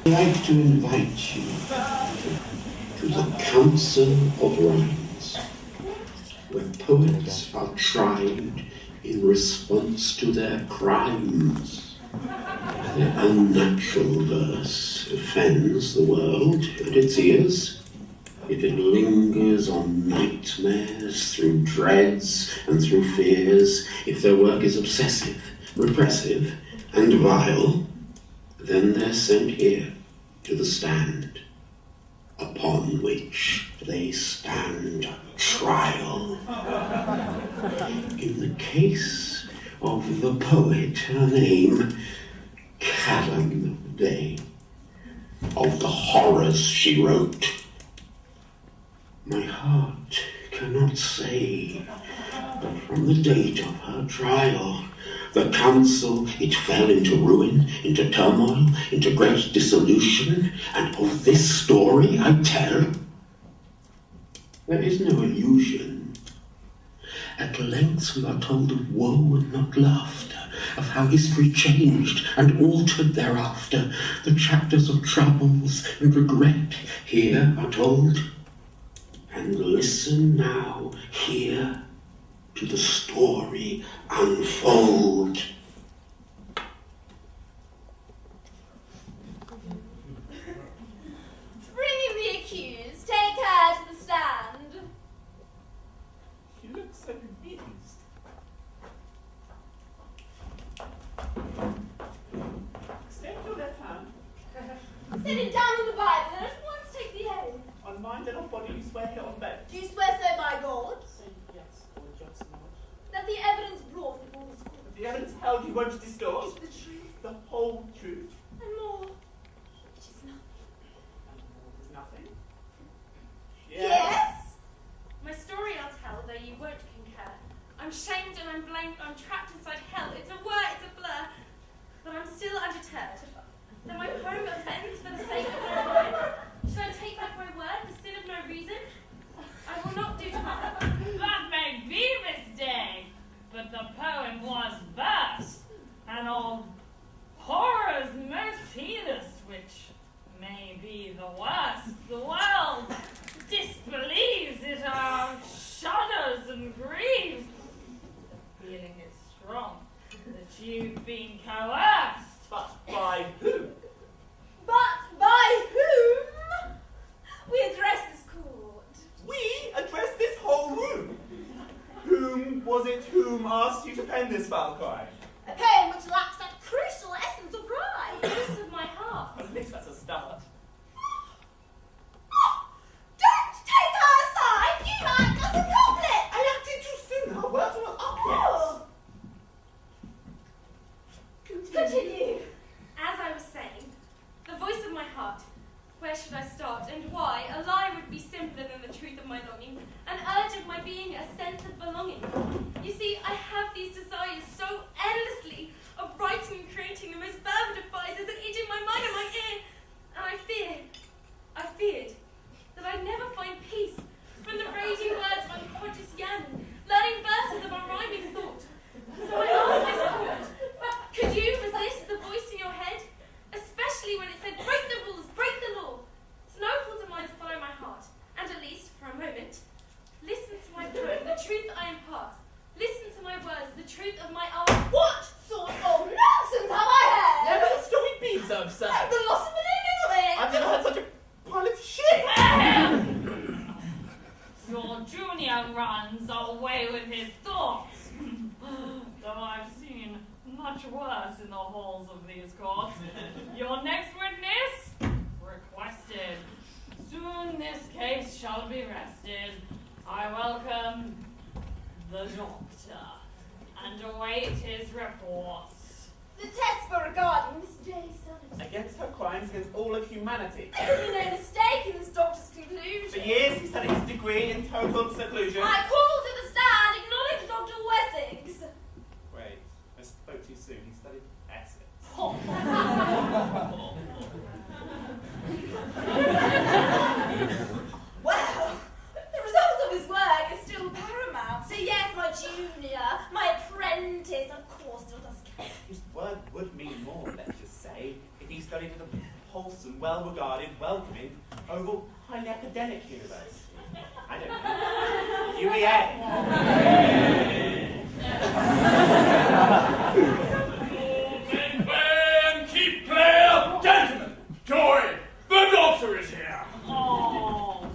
I'd like to invite you to the Council of Rhymes, where poets are tried in response to their crimes. Their unnatural verse offends the world and its ears. If it lingers on nightmares, through dreads and through fears, if their work is obsessive, repressive, and vile, then they're sent here to the stand, upon which they stand trial. In the case of the poet, her name, Callum Day, of the horrors she wrote, my heart cannot say, but from the date of her trial, the council, it fell into ruin, into turmoil, into great dissolution, and of this story I tell. There is no illusion. At length we are told of woe and not laughter, of how history changed and altered thereafter. The chapters of troubles and regret here are told. And listen now, here, to the story unfold. Bringing the accused, take her to the stand. You look so confused. Extend your left hand. Set it down on the Bible and at once take the oath. On mind and on body you swear here on bed. Do you swear so by God? Say yes, or just not. That the evidence brought before the court The evidence held you won't is distort. the truth The whole truth. and more, which is nothing. And more is nothing. Yes? My story I'll tell, though you won't concur. I'm shamed and I'm blamed, I'm trapped inside hell. It's a whir, it's a blur. But I'm still undeterred. Though my poem offends for the sake of my mind. Should I take back my word for sin of no reason? I will not do tomorrow. That may be, Miss Day, but the poem was verse, and of horrors most heinous, which may be the worst. The world disbelieves it, shudders and grieves. The feeling is strong that you've been coerced. But by whom? But by whom? We address this court. We address this whole room. Whom was it whom asked you to pen this foul crime? A poem which lacks that crucial essence of pride. Voice of my heart. At least that's a start. Don't take her aside! You act as a couplet! I acted too soon. Her words were not up yet. Continue. As I was saying, the voice of my heart. Where should I start, and why? A lie would be simpler than the truth of my longing, an urge of my being, a sense of belonging. You see, I have these desires so endlessly of writing and creating the most fervent of vices that eat in my mind and my ear. And I feared, that I'd never find peace from the raging words of unconscious yearning, learning verses of unrhyming thought. So I asked this court, could you resist the voice in your head? Especially when it said, break the rules, break the law. Snowfalls of mine follow my heart, and at least, for a moment, listen to my poem, the truth I impart. Listen to my words, the truth of my art. What sort of nonsense have I heard? Never has a story been so absurd. The loss of the meaning of it! I've never heard such a pile of shit. Your junior runs away with his thoughts. Though I've seen much worse in the halls of these courts. Your next witness? Requested. Soon this case shall be rested. I welcome the doctor and await his reports. The tests were regarding Miss Day's sanity. Against her crimes against all of humanity. There can be no mistake in this doctor's conclusion. For years he studied his degree in total seclusion. I call to the stand, acknowledge Dr. Wessex. Wait, I spoke too soon. He studied Essex. Well, the result of his work is still paramount. So yes, my junior, my apprentice, of course, still does count. His word would mean more, let's just say, if he studied at a wholesome, well-regarded, welcoming, oval, highly academic university. I don't know. UEA. And keep clear! Gentlemen, Joy, the doctor is here! Oh,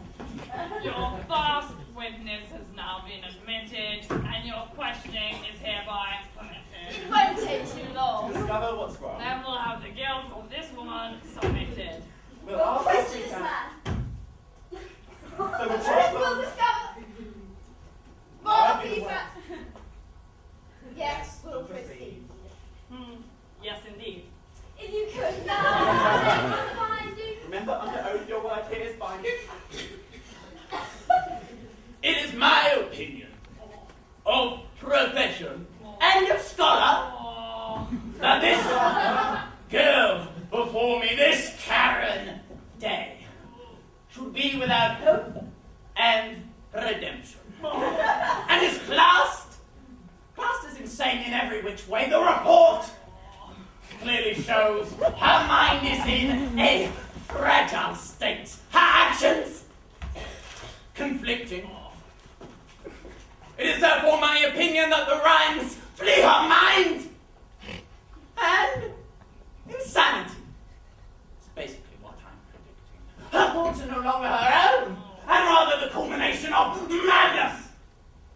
your first witness has now been admitted, and your questioning is hereby permitted. It won't take too long. Discover what's wrong. Then we'll have the guilt of this woman submitted. We'll We'll ask question if we this can. man. So the We'll problem... discover more feedback. Yes, we'll proceed. Yes, indeed. If you could now find you. Remember, under oath, your word here is binding. It is my opinion, of profession and of scholar, Oh, that this girl before me, this Karen Day, should be without hope and redemption. And is classed as insane in every which way. The report clearly shows her mind is in a fragile state. Her actions conflicting. It is therefore my opinion that the rhymes flee her mind and insanity. It's basically what I'm predicting. Her thoughts are no longer her own, and rather the culmination of madness.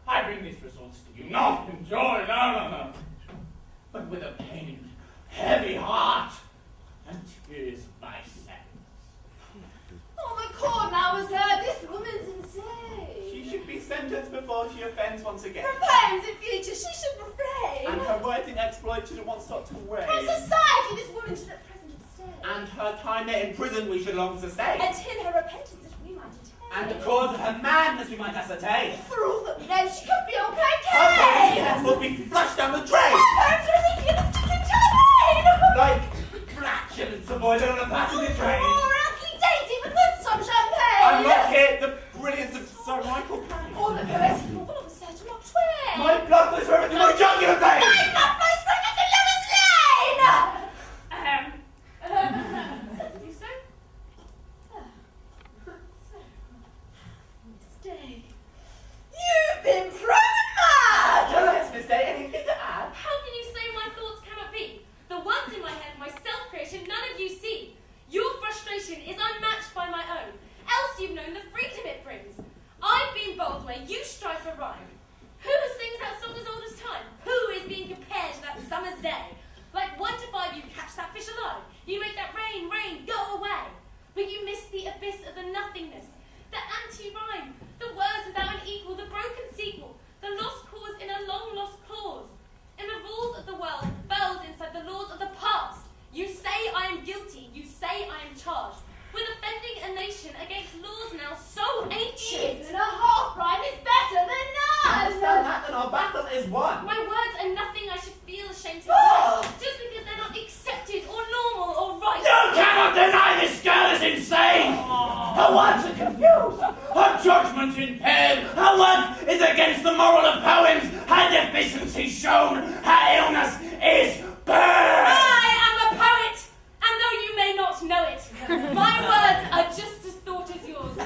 I bring these results to you, not in joy, no, but with a pained, heavy heart and tears of my sadness. Oh, the court now has heard this woman's insane. She should be sentenced before she offends once again. From poems in future, she should refrain. And her writing exploits should want Stott to From wait. society, this woman should at present abstain. And her time there in prison we should long sustain. Until her repentance that we might attain. And the cause of her madness we might ascertain. For all that we know, she could be on Her poetry cocaine. henceforth be flushed down the drain. Her poems are as equal as to contaminate. Like flatulence avoided on a passenger train. Or ugly daisy with some champagne. Unlike it, the brilliance of Sir Michael Caine. Or the poetical full of a certain Mark Twain. My blood flows for everything my jugular vein. My blood flows from it to Lover's Lane. Did you say? Miss Day, you've been proven mad. Yes, Miss Day, anything to add? How can you say my thoughts cannot be? The ones in my head, my self-creation, none of you see. Your frustration is unmatched by my own. Else you've known the freedom it brings. I've been bold where you strive for rhyme. Who sings that song as old as time? Who is being compared to that summer's day? Like 1 to 5 you catch that fish alive. You make that rain, go away. But you miss the abyss of the nothingness. The anti-rhyme. The words without an equal. The broken sequel. The lost cause in a long lost clause. In the rules of the world, bound inside the laws of the past. You say I am guilty. You say I am charged with offending a nation against laws now so ancient. Even a half rhyme is better than Understand none. that, then our battle is won. My words are nothing I should feel ashamed to Oh! say, just because they're not accepted or normal or right. You cannot deny this girl is insane! Her words are confused, her judgment impaired, her work is against the moral of poems, her deficiency shown, her illness is burned! I am a poet, and though you may not know it, my words are just as thought as yours.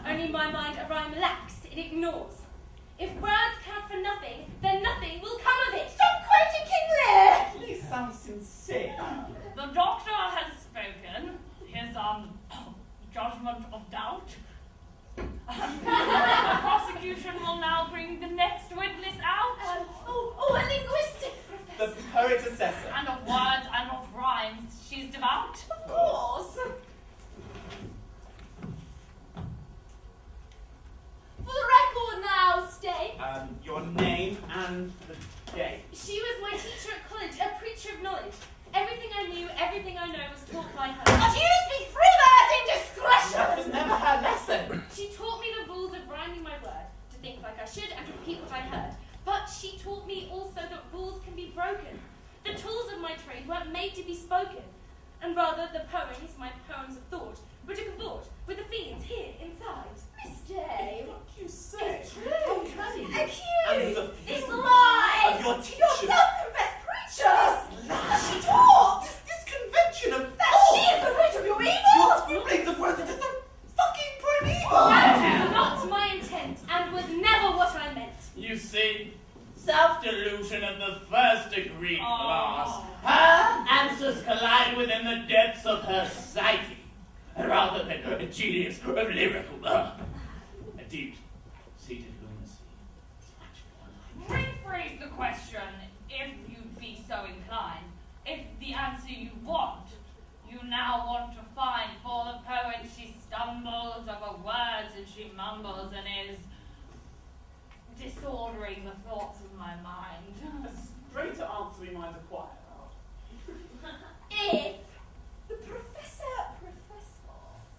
Only my mind a rhyme lacks, it ignores. If words count for nothing, then nothing will come of it. Stop quoting King Lear. Please sound sincere. the doctor has spoken. His judgment of doubt. The prosecution will now bring the next witness out. A linguistic The professor. poet assessor. And of words and of rhymes, she's devout. Of course. For the record now, Stay. Your name and the day. She was my teacher at college, a preacher of knowledge. Everything I knew, everything I know was taught by her. But you speak free words in That discretion. was never her lesson. She taught me the rules of rhyming my word, to think like I should and to repeat what I heard. But she taught me also that rules can be broken. The tools of my trade weren't made to be spoken, and rather the poems, my poems of thought, were to comport with the feelings here inside. Miss Day. What you say? It's true. How can you? Accused. And the It's view lies. of your Your teacher. self-confessed preacher. Lies. She taught This convention of that she is the root of your collide within the depths of her psyche, rather than a genius of lyrical, a deep-seated lunacy. Rephrase the question, if you'd be so inclined. If the answer you want, you now want to find for the poet, she stumbles over words and she mumbles and is disordering the thoughts of my mind. A straighter answer we might acquire. If the professor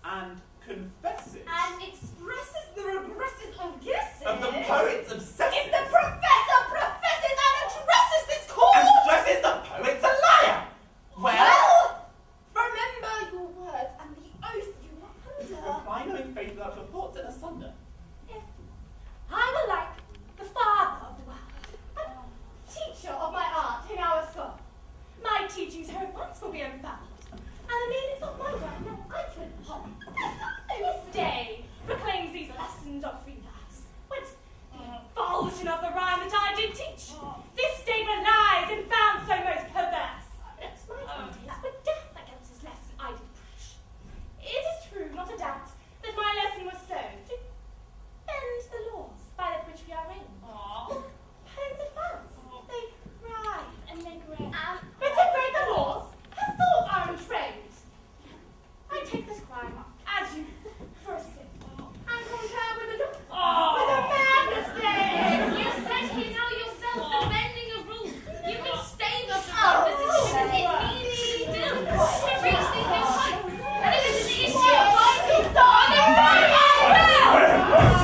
And confesses and expresses the regresses of guesses. of the poet's obsession. If the professor professes and addresses this court. And stresses the poet's a liar. Well, remember your words and the oath you are under. Reply knowing faith without your thoughts in asunder. If I were like the father of the world, a teacher of my art in our school, my teachings here at once will be unfound, and the meanings of my work now I can hold. This day proclaims these lessons of free verse, whence the effulsion of the rhyme that I did teach. This statement lies and found so most perverse. It's my ideas were death against this lesson I did preach. It is true, not a doubt, that my lesson was so to bend the laws by which we are in. Poems advance, they rhyme and they grow. But to break the laws, her thoughts are untrained. I take this crime as you for a sin, and compare with a with a madness thing. You said here now yourself the bending of rules. You can stave off the purpose and should it needs still to reach these new heights. And if it's an issue of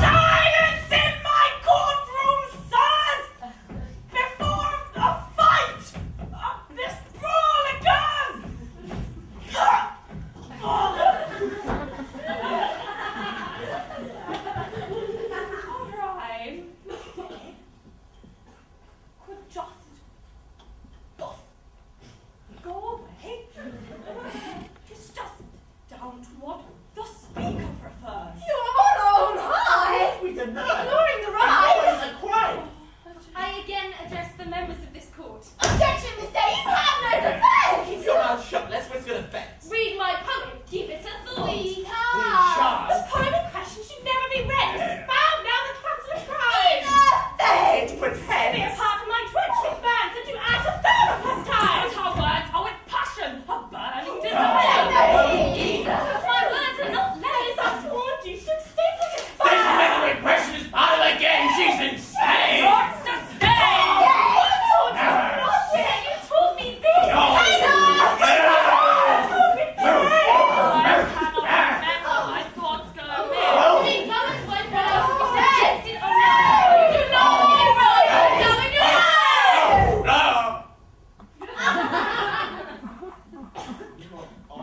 Silence in my courtroom, sirs! Before the fight, this brawl occurs! Rhyme could just go away. It's just down to what the speaker prefers. Your own high! We deny. Ignoring the Always rhyme! a crime. I again address the members of this court. Objection, Miss Day, you have no defense! Keep your mouth shut, let's risk an offence. Read my poem, give it a thought. We charge. The poem in question should never be read. It's found now the council of crime. It Be pretends. apart from my dreadful bands and you add a third of her time. But her words are with passion, a burning My desire. words are not letters. I sworn you should stay like a This mental repression is part of the game. She's insane. What's to stay? You told me this. No. I cannot remember my thoughts go amiss. See, come and point out, rejected or not. You do not need right. Now we do No. You are